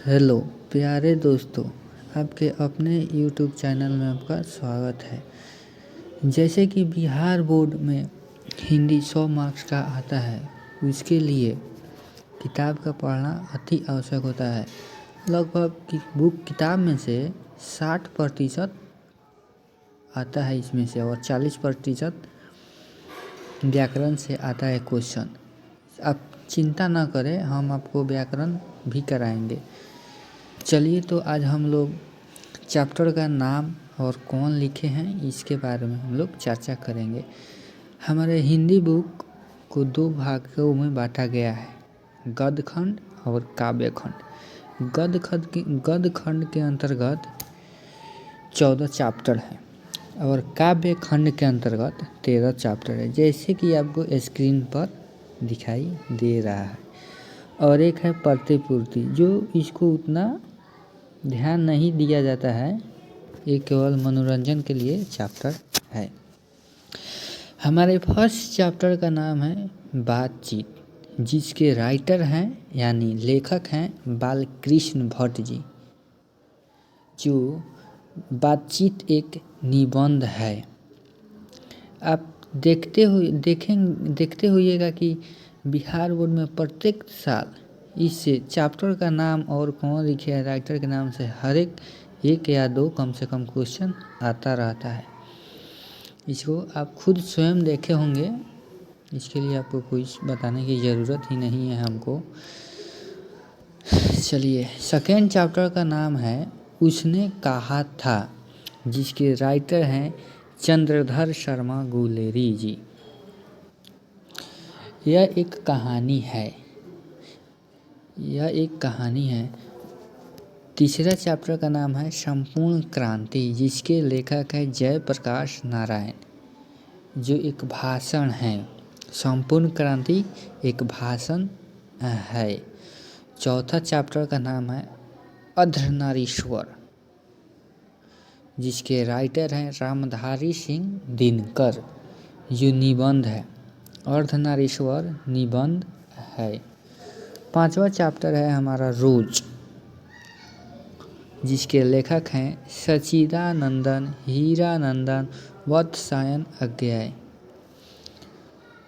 Hello प्यारे दोस्तों, आपके अपने यूट्यूब चैनल में आपका स्वागत है। जैसे कि बिहार बोर्ड में हिंदी 100 मार्क्स का आता है, उसके लिए किताब का पढ़ना अति आवश्यक होता है। लगभग बुक किताब में से 60% आता है इसमें से, और 40% व्याकरण से आता है क्वेश्चन। आप चिंता ना करें, हम आपको व्याकरण भी कराएंगे। चलिए, तो आज हम लोग चैप्टर का नाम और कौन लिखे हैं इसके बारे में हम लोग चर्चा करेंगे। हमारे हिंदी बुक को 2 भागों में बांटा गया है, गद्य खंड और काव्य खंड। गद्य खंड के अंतर्गत 14 चैप्टर हैं और काव्य खंड के अंतर्गत 13 चैप्टर है, जैसे कि आपको स्क्रीन पर दिखाई दे रहा है। और एक है प्रतिपूर्ति, जो इसको उतना ध्यान नहीं दिया जाता है, ये केवल मनोरंजन के लिए चैप्टर है। हमारे फर्स्ट चैप्टर का नाम है बातचीत, जिसके राइटर हैं यानी लेखक हैं बालकृष्ण भट्ट जी। जो बातचीत एक निबंध है। आप देखते हुइएगा कि बिहार बोर्ड में प्रत्येक साल इस चैप्टर का नाम और कौन लिखे है राइटर के नाम से हर एक या 2 कम से कम क्वेश्चन आता रहता है। इसको आप खुद स्वयं देखे होंगे, इसके लिए आपको कुछ बताने की ज़रूरत ही नहीं है हमको। चलिए, सेकेंड चैप्टर का नाम है उसने कहा था, जिसके राइटर हैं चंद्रधर शर्मा गुलेरी जी। यह एक कहानी है। तीसरा चैप्टर का नाम है संपूर्ण क्रांति, जिसके लेखक है जयप्रकाश नारायण, जो एक भाषण है। संपूर्ण क्रांति एक भाषण है। चौथा चैप्टर का नाम है अर्धनारीश्वर, जिसके राइटर हैं रामधारी सिंह दिनकर, जो निबंध है। अर्धनारीश्वर निबंध है। पांचवा चैप्टर है हमारा रोज, जिसके लेखक हैं सच्चिदानंदन हीरानंदन वत्सायन अज्ञेय।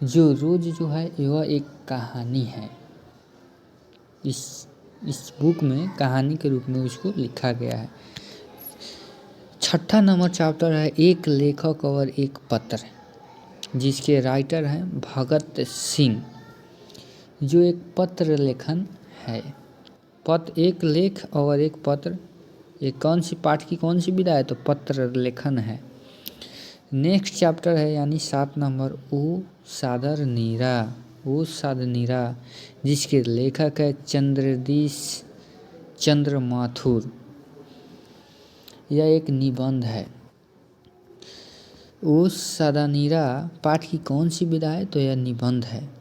जो रोज जो है वह एक कहानी है। इस बुक में कहानी के रूप में उसको लिखा गया है। छठा नंबर चैप्टर है एक लेखक और एक पत्र, जिसके राइटर हैं भगत सिंह, जो एक पत्र लेखन है। एक लेख और एक पत्र, ये कौन सी पाठ की कौन सी विधा है, तो पत्र लेखन है। नेक्स्ट चैप्टर है यानी 7 नंबर ओ सादर नीरा, जिसके लेखक है चंद्र माथुर। यह एक निबंध है। ओ सादानीरा पाठ की कौन सी विधा है, तो यह निबंध है।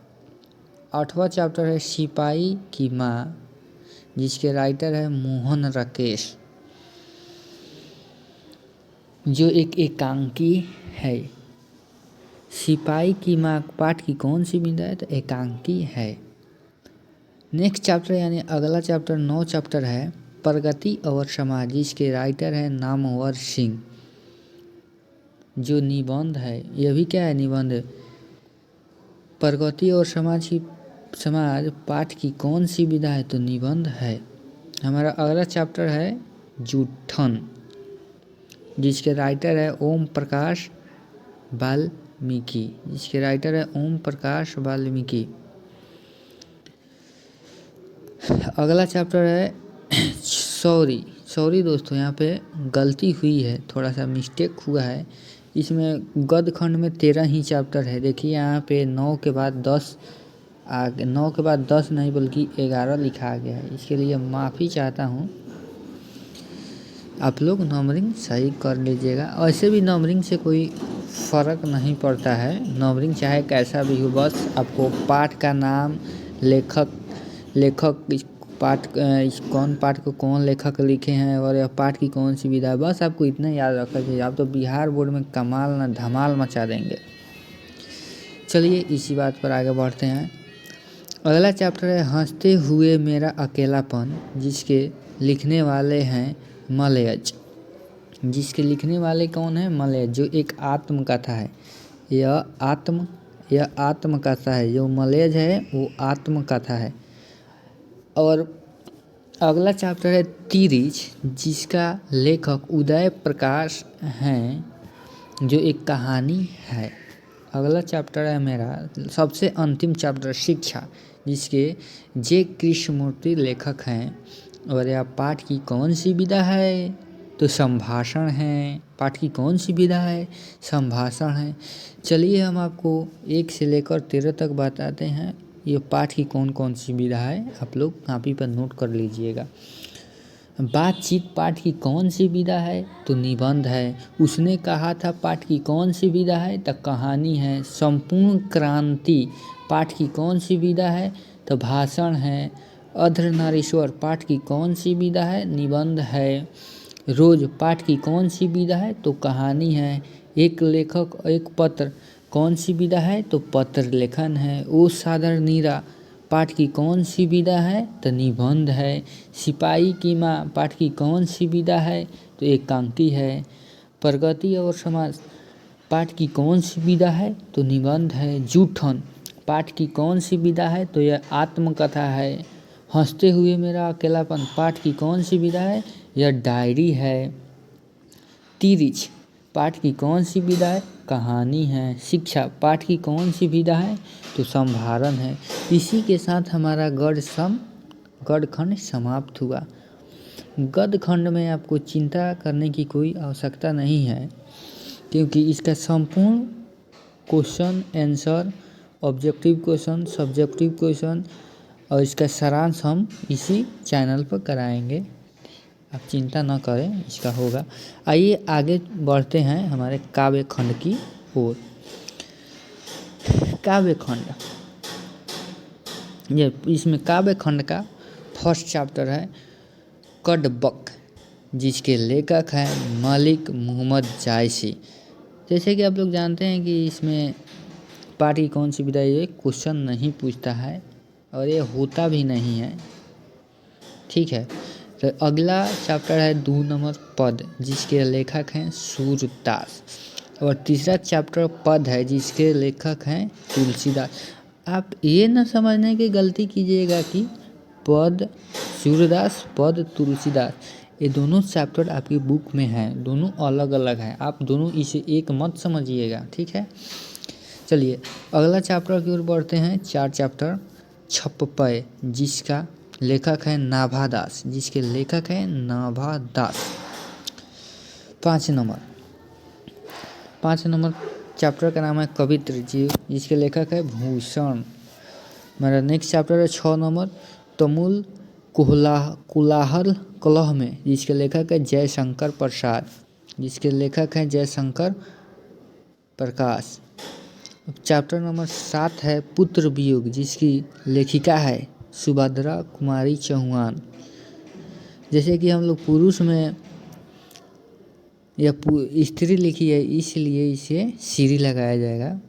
8वां चैप्टर है सिपाही की माँ, जिसके राइटर है मोहन राकेश, जो एक एकांकी है। सिपाही की माँ पाठ की कौन सी विधा है, तो एकांकी है। नेक्स्ट चैप्टर यानी अगला चैप्टर 9 चैप्टर है प्रगति और समाज, जिसके राइटर है नामवर सिंह, जो निबंध है। यह भी क्या है, निबंध। प्रगति और समाज पाठ की कौन सी विधा है, तो निबंध है। हमारा अगला चैप्टर है जूठन, जिसके राइटर है ओम प्रकाश वाल्मीकि। अगला चैप्टर है सॉरी दोस्तों, यहाँ पे गलती हुई है, थोड़ा सा मिस्टेक हुआ है। इसमें गद्य खंड में 13 ही चैप्टर है। देखिए यहाँ पे 9 के बाद 10 नहीं बल्कि 11 लिखा गया है। इसके लिए माफ़ी चाहता हूँ। आप लोग नंबरिंग सही कर लीजिएगा। ऐसे भी नंबरिंग से कोई फ़र्क नहीं पड़ता है, नंबरिंग चाहे कैसा भी हो, बस आपको पाठ का नाम, लेखक कौन पाठ को कौन लेखक लिखे हैं और यह पाठ की कौन सी विधा है, बस आपको इतना याद रखना चाहिए। आप तो बिहार बोर्ड में कमाल ना धमाल मचा देंगे। चलिए इसी बात पर आगे बढ़ते हैं। अगला चैप्टर है हंसते हुए मेरा अकेलापन, जिसके लिखने वाले हैं मलयज। जिसके लिखने वाले कौन है? मलयज, जो एक आत्मकथा है। यह आत्मकथा है। जो मलयज है वो आत्मकथा है। और अगला चैप्टर है तिरिच, जिसका लेखक उदय प्रकाश हैं, जो एक कहानी है। अगला चैप्टर है मेरा सबसे अंतिम चैप्टर शिक्षा, जिसके जे कृष्णमूर्ति लेखक हैं। और यह पाठ की कौन सी विधा है? तो संभाषण है। पाठ की कौन सी विधा है? संभाषण है। चलिए हम आपको 1 से लेकर 13 तक बताते हैं ये पाठ की कौन कौन सी विधा है। आप लोग कॉपी पर नोट कर लीजिएगा। बातचीत पाठ की कौन सी विधा है? तो निबंध है। उसने कहा था पाठ की कौन सी विधा है? तो कहानी है। संपूर्ण क्रांति पाठ की कौन सी विधा है? तो भाषण है। अर्धनारीश्वर पाठ की कौन सी विधा है? निबंध है। रोज पाठ की कौन सी विधा है? तो कहानी है। एक लेखक एक पत्र कौन सी विधा है? तो पत्र लेखन है। ओ सादर नीरा पाठ की कौन सी विधा है? तो निबंध है। सिपाही की माँ पाठ की कौन सी विधा है? तो एकांकी है। प्रगति और समाज पाठ की कौन सी विधा है? तो निबंध है। जूठन पाठ की कौन सी विधा है? तो यह आत्मकथा है। हंसते हुए मेरा अकेलापन पाठ की कौन सी विधा है? यह डायरी है। तिरिच पाठ की कौन सी विधा है? कहानी है। शिक्षा पाठ की कौन सी विधा है? तो संभारण है। इसी के साथ हमारा गद्यखंड समाप्त हुआ। गद्यखंड में आपको चिंता करने की कोई आवश्यकता नहीं है, क्योंकि इसका संपूर्ण question answer, objective question, subjective question और इसका सारांश हम इसी चैनल पर कराएंगे। आप चिंता न करें, इसका होगा। आइए आगे बढ़ते हैं हमारे काव्य खंड की ओर। काव्य खंड, ये इसमें काव्य खंड का फर्स्ट चैप्टर है कड़बक, जिसके लेखक हैं मलिक मोहम्मद जायसी। जैसे कि आप लोग जानते हैं कि इसमें पाठ की कौन सी विधा, ये क्वेश्चन नहीं पूछता है और ये होता भी नहीं है। ठीक है, तो अगला चैप्टर है 2 नंबर पद, जिसके लेखक हैं सूरदास। और तीसरा चैप्टर पद है, जिसके लेखक हैं तुलसीदास। आप ये न समझने की गलती कीजिएगा कि पद सूरदास, पद तुलसीदास, ये दोनों चैप्टर आपकी बुक में हैं, दोनों अलग अलग हैं। आप दोनों इसे एक मत समझिएगा, ठीक है। चलिए अगला चैप्टर की ओर बढ़ते हैं। 4 चैप्टर छप्पय, जिसका लेखक है नाभादास, जिसके लेखक है नाभादास। 5 नंबर चैप्टर का नाम है कवित्र जीव, जिसके लेखक है भूषण। मेरा नेक्स्ट चैप्टर है 6 नंबर तमुल कोलाहल कलह में, जिसके लेखक है जयशंकर प्रसाद, जिसके लेखक हैं जयशंकर प्रकाश। चैप्टर नंबर 7 है पुत्र वियोग, जिसकी लेखिका है सुभद्रा कुमारी चौहान। जैसे कि हम लोग पुरुष में या स्त्री लिखी है, इसलिए इसे श्री लगाया जाएगा।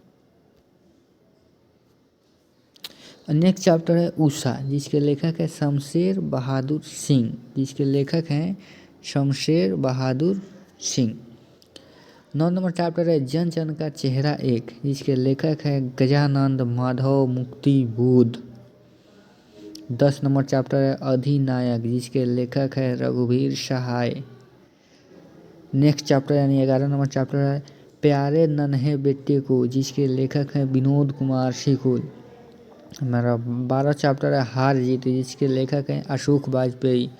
नेक्स्ट चैप्टर है उषा, जिसके लेखक है शमशेर बहादुर सिंह, जिसके लेखक हैं शमशेर बहादुर सिंह। 9 नंबर चैप्टर है जन जन का चेहरा एक, जिसके लेखक है गजानंद माधव मुक्ति बोध। 10 नंबर चैप्टर है अधिनायक, जिसके लेखक है रघुवीर सहाय। नेक्स्ट चैप्टर यानी 11 नंबर चैप्टर है प्यारे नन्हे बेटे को, जिसके लेखक हैं विनोद कुमार शिकुल। हमारा 12 चैप्टर है हार जीत, जिसके लेखक हैं अशोक वाजपेयी।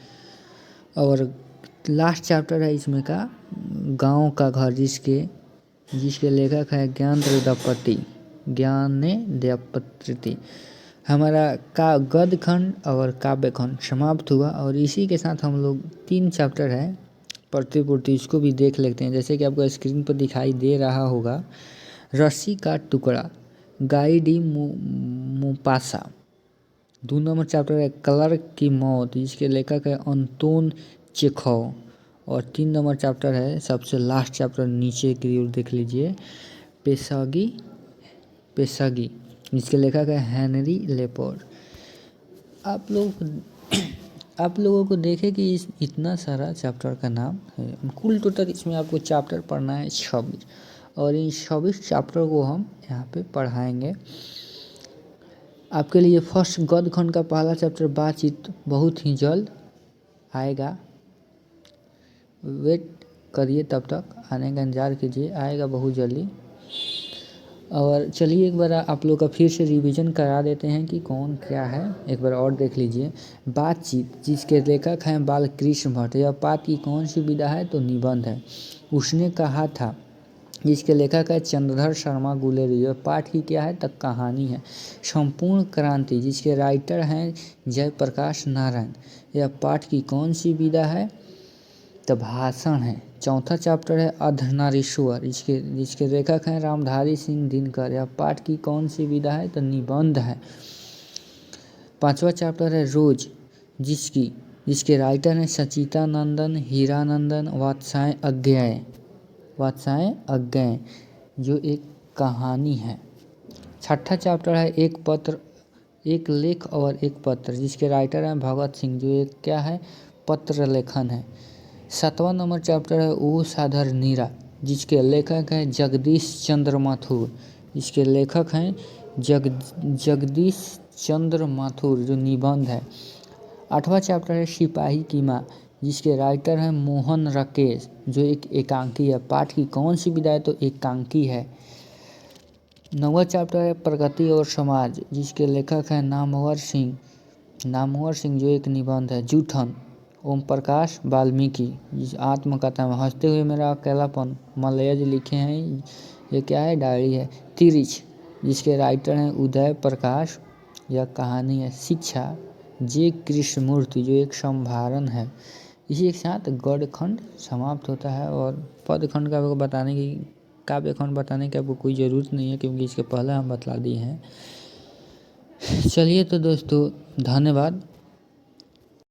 और लास्ट चैप्टर है इसमें का गांव का घर, जिसके लेखक है ज्ञानेन्द्रपति। हमारा गद्य खंड और काव्य खंड समाप्त हुआ। और इसी के साथ हम लोग 3 चैप्टर है प्रतिपूर्ति, इसको भी देख लेते हैं। जैसे कि आपको स्क्रीन पर दिखाई दे रहा होगा, रस्सी का टुकड़ा, गाई डी मोपासा। 2 नंबर चैप्टर है क्लर्क की मौत, जिसके लेखक है अंतोन चेखव। और 3 नंबर चैप्टर है सबसे लास्ट चैप्टर, नीचे की ओर देख लीजिए, पेशगी, जिसके लेखक है हेनरी लेपोर्ट। आप लोग आप लोगों को देखें कि इस इतना सारा चैप्टर का नाम है। कुल टोटल इसमें आपको चैप्टर पढ़ना है 26 और इन 26 चैप्टर को हम यहाँ पे पढ़ाएंगे। आपके लिए फर्स्ट गद्य खंड का पहला चैप्टर बातचीत बहुत ही जल्द आएगा। वेट करिए, तब तक आने का इंतज़ार कीजिए, आएगा बहुत जल्दी। और चलिए एक बार आप लोग का फिर से रिवीजन करा देते हैं कि कौन क्या है, एक बार और देख लीजिए। बातचीत, जिसके लेखक हैं बालकृष्ण भट्ट। यह पाठ की कौन सी विधा है, तो निबंध है। उसने कहा था, जिसके लेखक है चंद्रधर शर्मा गुलेरिया। यह पाठ की क्या है, तक कहानी है। संपूर्ण क्रांति, जिसके राइटर हैं जयप्रकाश नारायण। यह पाठ की कौन सी विधा है, तो भाषण है। चौथा चैप्टर है अर्धनारीश्वर, जिसके लेखक हैं रामधारी सिंह दिनकर। यह पाठ की कौन सी विधा है, तो निबंध है। पांचवा चैप्टर है रोज, जिसके राइटर हैं सचितानंदन हीरानंदन वात्स्यायन अज्ञेय, जो एक कहानी है। छठा चैप्टर है एक लेख और एक पत्र, जिसके राइटर हैं भगत सिंह, जो एक क्या है, पत्र लेखन है। सातवां नंबर चैप्टर है ओ साधर नीरा, जिसके लेखक हैं जगदीश चंद्र माथुर। इसके लेखक हैं जगदीश चंद्र माथुर, जो निबंध है। आठवां चैप्टर है सिपाही की माँ, जिसके राइटर हैं मोहन राकेश, जो एक एकांकी है। पाठ की कौन सी विधा है, तो एकांकी है। नौवां चैप्टर है प्रगति और समाज, जिसके लेखक हैं नामवर सिंह, जो एक निबंध है। जूठन, ओम प्रकाश वाल्मीकि, जिस आत्मकथा में। हंसते हुए मेरा अकेलापन, मलयज लिखे हैं, ये क्या है, डायरी है। तिरिच, जिसके राइटर हैं उदय प्रकाश, यह कहानी है। शिक्षा, जे कृष्णमूर्ति, जो एक संभारण है। इसी के साथ गद्य खंड समाप्त होता है और पद्य खंड का आपको काव्य खंड बताने की आपको कोई ज़रूरत नहीं है, क्योंकि इसके पहले हम बतला दिए हैं। चलिए तो दोस्तों, धन्यवाद।